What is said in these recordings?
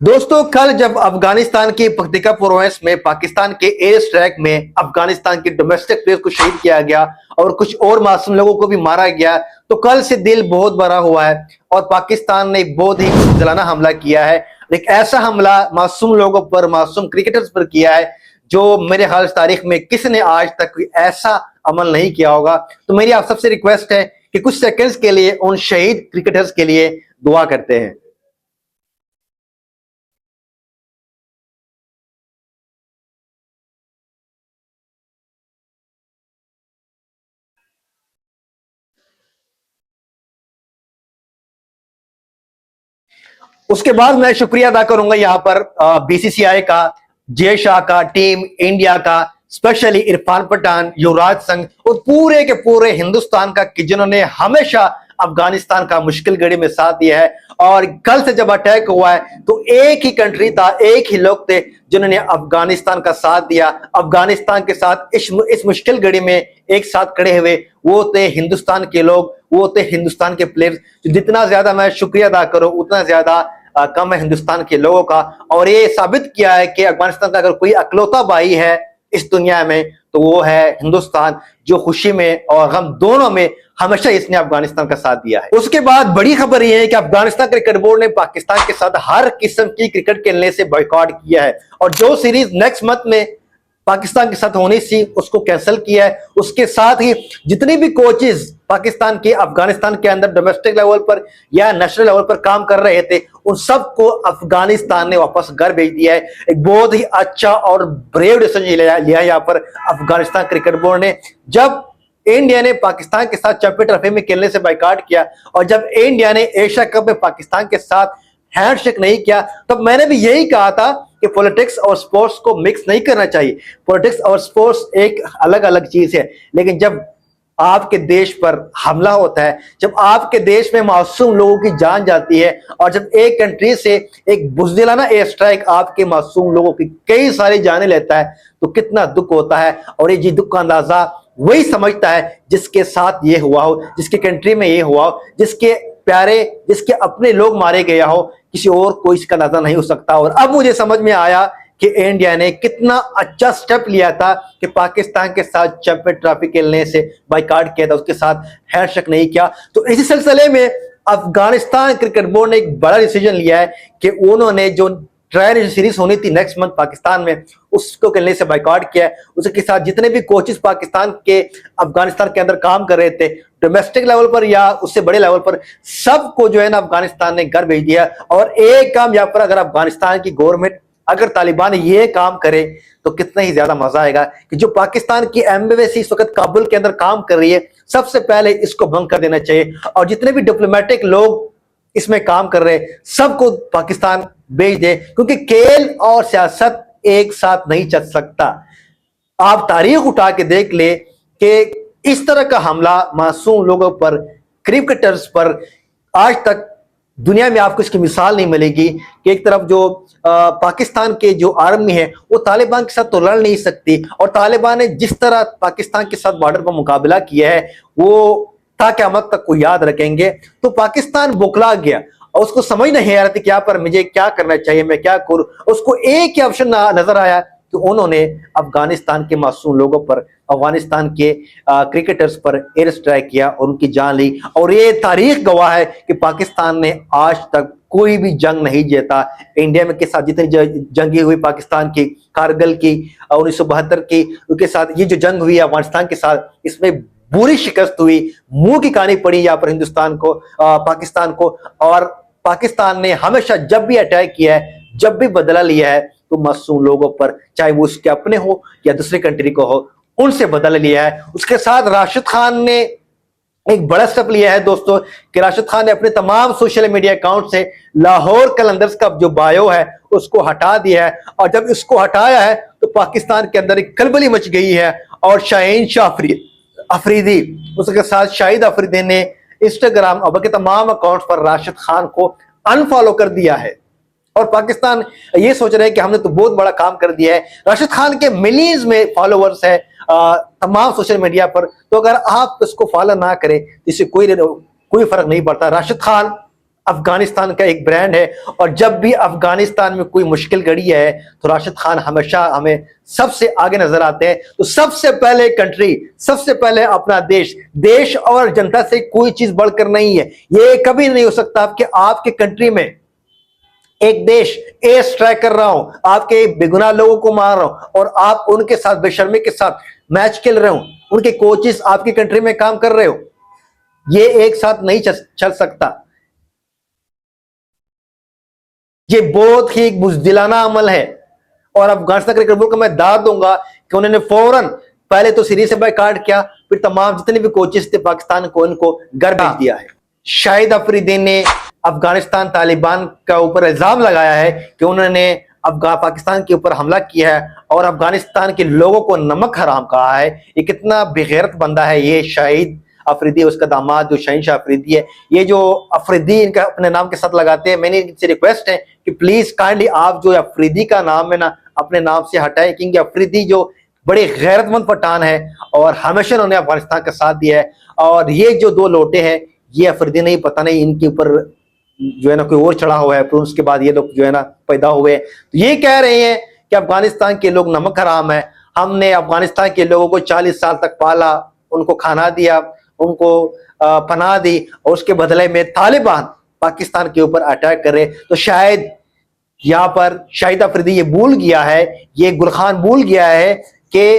दोस्तों, कल जब अफगानिस्तान की पख्तिका प्रोविंस में पाकिस्तान के एयर स्ट्राइक में अफगानिस्तान के डोमेस्टिक प्लेयर्स को शहीद किया गया और कुछ और मासूम लोगों को भी मारा गया, तो कल से दिल बहुत बड़ा हुआ है और पाकिस्तान ने बहुत ही जलाना हमला किया है। एक ऐसा हमला मासूम लोगों पर, मासूम क्रिकेटर्स पर किया है जो मेरे ख्याल से तारीख में किसी ने आज तक कोई ऐसा अमल नहीं किया होगा। तो मेरी आप सबसे रिक्वेस्ट है कि कुछ सेकंड्स के लिए उन शहीद क्रिकेटर्स के लिए दुआ करते हैं। उसके बाद मैं शुक्रिया अदा करूंगा यहाँ पर बीसीसीआई का, जय शाह का, टीम इंडिया का, स्पेशली इरफान पठान, युवराज सिंह और पूरे के पूरे हिंदुस्तान का कि जिन्होंने हमेशा अफगानिस्तान का मुश्किल घड़ी में साथ दिया है। और कल से जब अटैक हुआ है तो एक ही कंट्री था, एक ही लोग थे जिन्होंने अफगानिस्तान का साथ दिया, अफगानिस्तान के साथ इस मुश्किल घड़ी में एक साथ खड़े हुए। वो थे हिंदुस्तान के लोग, वो थे हिंदुस्तान के प्लेयर्स। जितना ज्यादा मैं शुक्रिया अदा करूं उतना ज्यादा कम है हिंदुस्तान के लोगों का। और ये साबित किया है कि अफगानिस्तान का अगर कोई अकलौता भाई है इस दुनिया में तो वो है हिंदुस्तान, जो खुशी में और गम दोनों में हमेशा इसने अफगानिस्तान का साथ दिया है। उसके बाद बड़ी खबर यह है कि अफगानिस्तान क्रिकेट बोर्ड ने पाकिस्तान के साथ हर किस्म की क्रिकेट खेलने से बॉयकॉट किया है और जो सीरीज नेक्स्ट मंथ में पाकिस्तान के साथ होनी थी उसको कैंसिल किया है। उसके साथ ही जितने भी कोचेस पाकिस्तान के अफगानिस्तान के अंदर डोमेस्टिक लेवल पर या नेशनल लेवल पर काम कर रहे थे उन सबको अफगानिस्तान ने वापस घर भेज दिया है। एक बहुत ही अच्छा और ब्रेव डिसीजन लिया यहाँ पर अफगानिस्तान क्रिकेट बोर्ड ने। जब इंडिया ने पाकिस्तान के साथ चैंपियन ट्रॉफी में खेलने से बाइकाट किया और जब इंडिया ने एशिया कप में पाकिस्तान के साथ हैंडशेक नहीं किया, तब मैंने भी यही कहा था कि पॉलिटिक्स और स्पोर्ट्स को मिक्स नहीं करना चाहिए। पॉलिटिक्स और स्पोर्ट्स एक अलग अलग चीज है, लेकिन जब आपके देश पर हमला होता है, जब आपके देश में मासूम लोगों की जान जाती है और जब एक कंट्री से एक बुज़दिलाना एयर स्ट्राइक आपके मासूम लोगों की कई सारी जानें लेता है तो कितना दुख होता है। और ये दुख का अंदाजा वही समझता है जिसके साथ ये हुआ हो, जिसके कंट्री में ये हुआ हो, जिसके प्यारे, जिसके अपने लोग मारे गए हो। किसी और को इसका अंदाजा नहीं हो सकता। और अब मुझे समझ में आया कि इंडिया ने कितना अच्छा स्टेप लिया था कि पाकिस्तान के साथ चैंपियन ट्रॉफी खेलने से बाइकाट किया था, उसके साथ हैंडशेक नहीं किया। तो इसी सिलसिले में अफगानिस्तान क्रिकेट बोर्ड ने एक बड़ा डिसीजन लिया है कि उन्होंने जो ट्रायल सीरीज होनी थी नेक्स्ट मंथ पाकिस्तान में उसको खेलने से बाइकाट किया है। उसके साथ जितने भी कोचेस पाकिस्तान के अफगानिस्तान के अंदर काम कर रहे थे डोमेस्टिक लेवल पर या उससे बड़े लेवल पर, सबको जो है ना अफगानिस्तान ने घर भेज दिया। और एक काम यहाँ पर अगर अफगानिस्तान की गवर्नमेंट, अगर तालिबान ये काम करे तो कितना ही ज्यादा मजा आएगा कि जो पाकिस्तान की एम्बेसी इस वक्त काबुल के अंदर काम कर रही है, सबसे पहले इसको भंग कर देना चाहिए। और जितने भी डिप्लोमेटिक लोग इसमें काम कर रहे हैं सबको पाकिस्तान भेज दे, क्योंकि खेल और सियासत एक साथ नहीं चल सकता। आप तारीख उठा के देख ले कि इस तरह का हमला मासूम लोगों पर, क्रिकेटर्स पर आज तक दुनिया में आपको इसकी मिसाल नहीं मिलेगी कि एक तरफ जो पाकिस्तान के जो आर्मी है वो तालिबान के साथ तो लड़ नहीं सकती और तालिबान ने जिस तरह पाकिस्तान के साथ बॉर्डर पर मुकाबला किया है वो था क़यामत तक को याद रखेंगे। तो पाकिस्तान बौखला गया और उसको समझ नहीं आ रहा था क्या पर मुझे क्या करना चाहिए, मैं क्या करूं। उसको एक ही ऑप्शन नजर आया कि उन्होंने अफगानिस्तान के मासूम लोगों पर, अफगानिस्तान के क्रिकेटर्स पर एयर स्ट्राइक किया और उनकी जान ली। और ये तारीख गवाह है कि पाकिस्तान ने आज तक कोई भी जंग नहीं जीता। इंडिया में के साथ जितनी जंगी हुई पाकिस्तान की, कारगिल की, 1972 की, उसके साथ ये जो जंग हुई अफगानिस्तान के साथ, इसमें बुरी शिकस्त हुई, मुंह की कहानी पड़ी यहाँ पर हिंदुस्तान को, पाकिस्तान को। और पाकिस्तान ने हमेशा जब भी अटैक किया है, जब भी बदला लिया है तो मासूम लोगों पर, चाहे वो उसके अपने हो या दूसरी कंट्री को हो, उनसे बदला लिया है। उसके साथ राशिद खान ने एक बड़ा स्टेप लिया है दोस्तों कि राशिद खान ने अपने तमाम सोशल मीडिया अकाउंट से लाहौर कलंदर्स का जो बायो है उसको हटा दिया है। और जब इसको हटाया है तो पाकिस्तान के अंदर एक खलबली मच गई है। और शाहीन शाह अफरीदी, उसके साथ शाहिद अफरीदी ने इंस्टाग्राम और बाकी तमाम अकाउंट पर राशिद खान को अनफॉलो कर दिया है। और पाकिस्तान ये सोच रहे हैं कि हमने तो बहुत बड़ा काम कर दिया है। राशिद खान के मिलियंस में फॉलोअर्स है तमाम सोशल मीडिया पर, तो अगर आप इसको फॉलो ना करें तो इससे कोई फर्क नहीं पड़ता। राशिद खान अफगानिस्तान का एक ब्रांड है। और जब भी अफगानिस्तान में कोई मुश्किल घड़ी है तो राशिद खान हमेशा हमें सबसे आगे नजर आते हैं। तो सबसे पहले कंट्री, सबसे पहले अपना देश, देश और जनता से कोई चीज बढ़कर नहीं है। ये कभी नहीं हो सकता कि आपके कंट्री में एक देश एयर स्ट्राइक कर रहा हूं, आपके बेगुनाह लोगों को मार रहा हूं और आप उनके साथ बेशर्मी के साथ मैच खेल रहे हो, उनके कोचेस आपकी कंट्री में काम कर रहे हो। ये एक साथ नहीं चल सकता। ये बहुत ही बुज़दिलाना अमल है। और अफगानिस्तान क्रिकेट बोर्ड को मैं दाद दूंगा कि उन्होंने फौरन पहले तो सीरीज से बायकॉट किया, फिर तमाम जितने भी कोचेस थे पाकिस्तान को, इनको घर भेज दिया है। शाहिद अफरीदी ने अफगानिस्तान तालिबान का ऊपर इल्जाम लगाया है कि उन्होंने पाकिस्तान के ऊपर हमला किया है और अफगानिस्तान के लोगों को नमक हराम कहा है। ये कितना बेगैरत बंदा है ये शाहिद अफरीदी, उसका दामाद जो शहनशाह अफरीदी है। ये जो अफरीदी इनका अपने नाम के साथ लगाते हैं, मैंने इनसे रिक्वेस्ट है कि प्लीज काइंडली आप जो अफरीदी का नाम है ना अपने नाम से हटाएं, क्योंकि अफरीदी जो बड़े गैरतमंद पठान है और हमेशा उन्होंने अफगानिस्तान का साथ दिया है। और ये जो दो लोटे हैं, ये अफरीदी नहीं, पता नहीं इनके ऊपर जो है ना कोई और चढ़ा हुआ है, फिर उसके बाद ये लोग जो है ना पैदा हुए। तो ये कह रहे हैं कि अफगानिस्तान के लोग नमक हराम है, हमने अफगानिस्तान के लोगों को 40 साल तक पाला, उनको खाना दिया, उनको पनाह दी और उसके बदले में तालिबान पाकिस्तान के ऊपर अटैक करे। तो शायद यहाँ पर शाहिद अफरीदी ये भूल गया है, ये गुलखान भूल गया है कि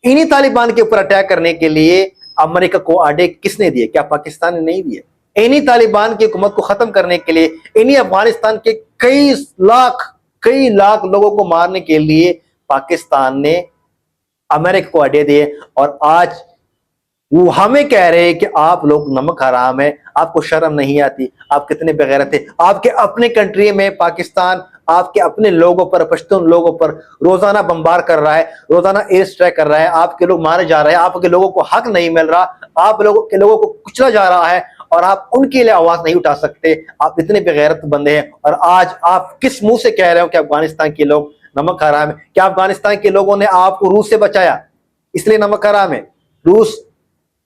इन्हीं तालिबान के ऊपर अटैक करने के लिए अमेरिका को आड़े किसने दिए? क्या पाकिस्तान ने नहीं दिए? इन्हीं तालिबान की हुकूमत को खत्म करने के लिए, इन्हीं अफगानिस्तान के कई लाख लोगों को मारने के लिए पाकिस्तान ने अमेरिका को अड्डे दिए। और आज वो हमें कह रहे हैं कि आप लोग नमक हराम है, आपको शर्म नहीं आती, आप कितने बेगैरत थे। आपके अपने कंट्री में पाकिस्तान आपके अपने लोगों पर, पश्तून लोगों पर रोजाना बमबार कर रहा है, रोजाना एयर स्ट्राइक कर रहा है, आपके लोग मारे जा रहे हैं, आपके लोगों को हक नहीं मिल रहा, आप लोगों के लोगों को कुचला जा रहा है और आप उनके लिए आवाज नहीं उठा सकते। आप इतने बेगैरत बंदे हैं और आज आप किस मुंह से कह रहे हो कि अफगानिस्तान के लोग नमक हराम है? क्या अफगानिस्तान के लोगों ने आपको रूस से बचाया इसलिए नमक हराम है?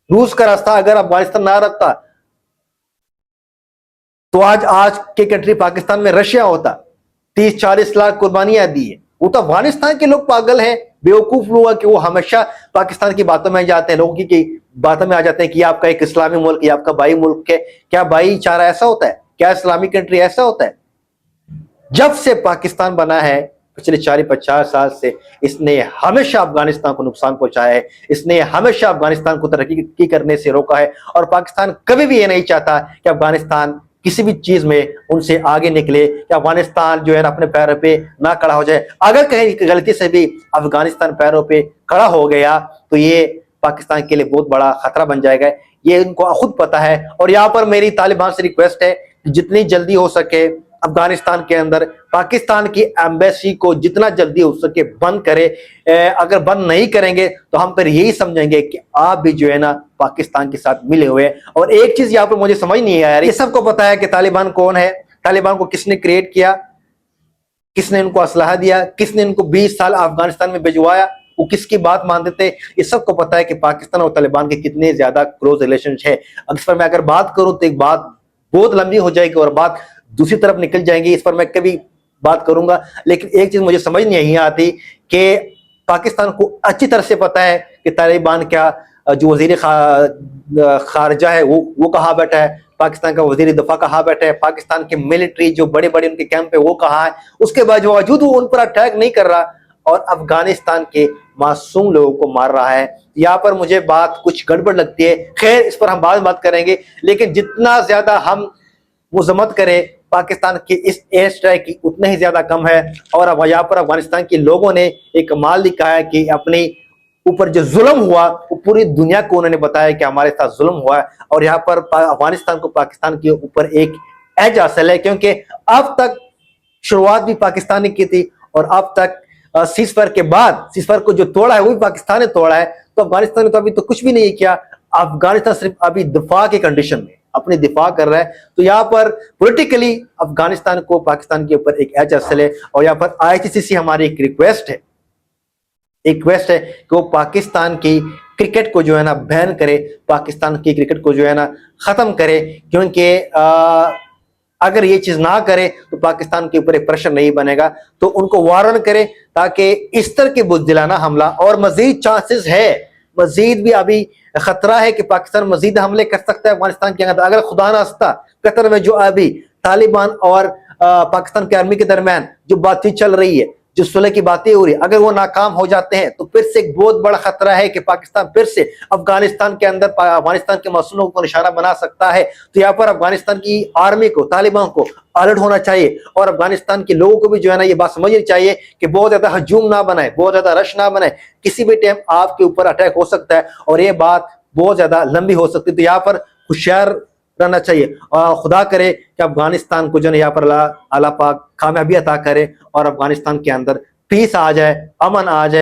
रूस का रास्ता अगर अफगानिस्तान ना रखता तो आज के कंट्री पाकिस्तान में रशिया होता। 30-40 लाख कुर्बानियां दी है। वो तो अफगानिस्तान के लोग पागल हैं, बेवकूफ लोग हैं कि वो हमेशा पाकिस्तान की बातों में जाते हैं, लोगों की बातों में आ जाते हैं कि आपका एक इस्लामी मुल्क, ये आपका भाई मुल्क है। क्या भाईचारा ऐसा होता है? क्या इस्लामिक कंट्री ऐसा होता है? जब से पाकिस्तान बना है पिछले 40-50 साल से इसने हमेशा अफगानिस्तान को नुकसान पहुंचाया है, इसने हमेशा अफगानिस्तान को तरक्की करने से रोका है। और पाकिस्तान कभी भी ये नहीं चाहता कि अफगानिस्तान किसी भी चीज में उनसे आगे निकले, कि अफगानिस्तान जो है ना अपने पैरों पे ना खड़ा हो जाए। अगर कहीं गलती से भी अफगानिस्तान पैरों पे खड़ा हो गया तो ये पाकिस्तान के लिए बहुत बड़ा खतरा बन जाएगा। ये इनको खुद पता है। और यहाँ पर मेरी तालिबान से रिक्वेस्ट है कि जितनी जल्दी हो सके अफगानिस्तान के अंदर पाकिस्तान की एम्बेसी को जितना जल्दी हो सके बंद करे। अगर बंद नहीं करेंगे तो हम फिर यही समझेंगे कि आप भी जो है ना पाकिस्तान के साथ मिले हुए हैं। और एक चीज यहाँ पर मुझे समझ नहीं आया, ये सबको पता है कि तालिबान कौन है, तालिबान को किसने क्रिएट किया, किसने इनको असलहा दिया, किसने इनको 20 साल अफगानिस्तान में भिजवाया, वो किसकी बात मानते थे। ये सबको पता है कि पाकिस्तान और तालिबान के कितने ज्यादा क्लोज रिलेशन है। इस पर मैं अगर बात करूं तो एक बात बहुत लंबी हो जाएगी और बात दूसरी तरफ निकल जाएंगी, इस पर मैं कभी बात करूंगा। लेकिन एक चीज मुझे समझ नहीं आती कि पाकिस्तान को अच्छी तरह से पता है कि तालिबान क्या, जो वजीर खारजा है वो कहाँ बैठा है, पाकिस्तान का वजीर दफा कहाँ बैठा है, पाकिस्तान के मिलिट्री जो बड़े बड़े उनके कैंप है वो कहाँ है। उसके बावजूद वो उन पर अटैक नहीं कर रहा और अफगानिस्तान के मासूम लोगों को मार रहा है। यहाँ पर मुझे बात कुछ गड़बड़ लगती है। खैर इस पर हम बाद में बात करेंगे। लेकिन जितना ज्यादा हम मुजम्मत करें पाकिस्तान के इस एयर स्ट्राइक की उतना ही ज्यादा कम है। और अब यहाँ पर अफगानिस्तान के लोगों ने एक कमाल दिखाया कि अपने ऊपर जो जुल्म हुआ वो पूरी दुनिया को उन्होंने बताया कि हमारे साथ जुल्म हुआ है। और यहाँ पर अफगानिस्तान को पाकिस्तान के ऊपर एक एज हासिल है, क्योंकि अब तक शुरुआत भी पाकिस्तान ने की थी और अब तक सीज़फायर के बाद, सीज़फायर को जो तोड़ा है वो भी पाकिस्तान ने तोड़ा है। तो अफगानिस्तान ने तो अभी तो कुछ भी नहीं किया। अफगानिस्तान सिर्फ अभी दिफा के कंडीशन में अपने दिफा कर रहा है। तो यहाँ पर पॉलिटिकली अफगानिस्तान को पाकिस्तान के ऊपर एक एज हासिल है। और यहाँ पर आईसीसी से हमारी एक रिक्वेस्ट है कि वो पाकिस्तान की क्रिकेट को जो है ना बैन करे, पाकिस्तान की क्रिकेट को जो है ना खत्म करे। क्योंकि अगर ये चीज ना करे तो पाकिस्तान के ऊपर एक प्रेशर नहीं बनेगा, तो उनको वार्न करे ताकि इस तरह के बुज़दिलाना हमला, और मजीद चांसेस है, मजीद भी अभी खतरा है कि पाकिस्तान मजीद हमले कर सकता है अफगानिस्तान के अंदर। अगर खुदा ना खास्ता कतर में जो अभी तालिबान और पाकिस्तान की आर्मी के दरमियान जो बातचीत चल रही है, जो सुलह की बातें हो रही है, अगर वो नाकाम हो जाते हैं तो फिर से एक बहुत बड़ा खतरा है कि पाकिस्तान फिर से अफगानिस्तान के अंदर अफगानिस्तान के मसूलों को निशाना बना सकता है। तो यहाँ पर अफगानिस्तान की आर्मी को, तालिबान को अलर्ट होना चाहिए, और अफगानिस्तान के लोगों को भी जो है ना ये बात समझनी चाहिए कि बहुत ज्यादा हजूम ना बनाए, बहुत ज्यादा रश ना बनाए, किसी भी टाइम आपके ऊपर अटैक हो सकता है और ये बात बहुत ज्यादा लंबी हो सकती है। तो यहाँ पर होशियार रहना चाहिए, और खुदा करे कि अफगानिस्तान को जो है यहाँ पर अल्लाह पाक कामयाबी अता करे और अफगानिस्तान के अंदर पीस आ जाए, अमन आ जाए।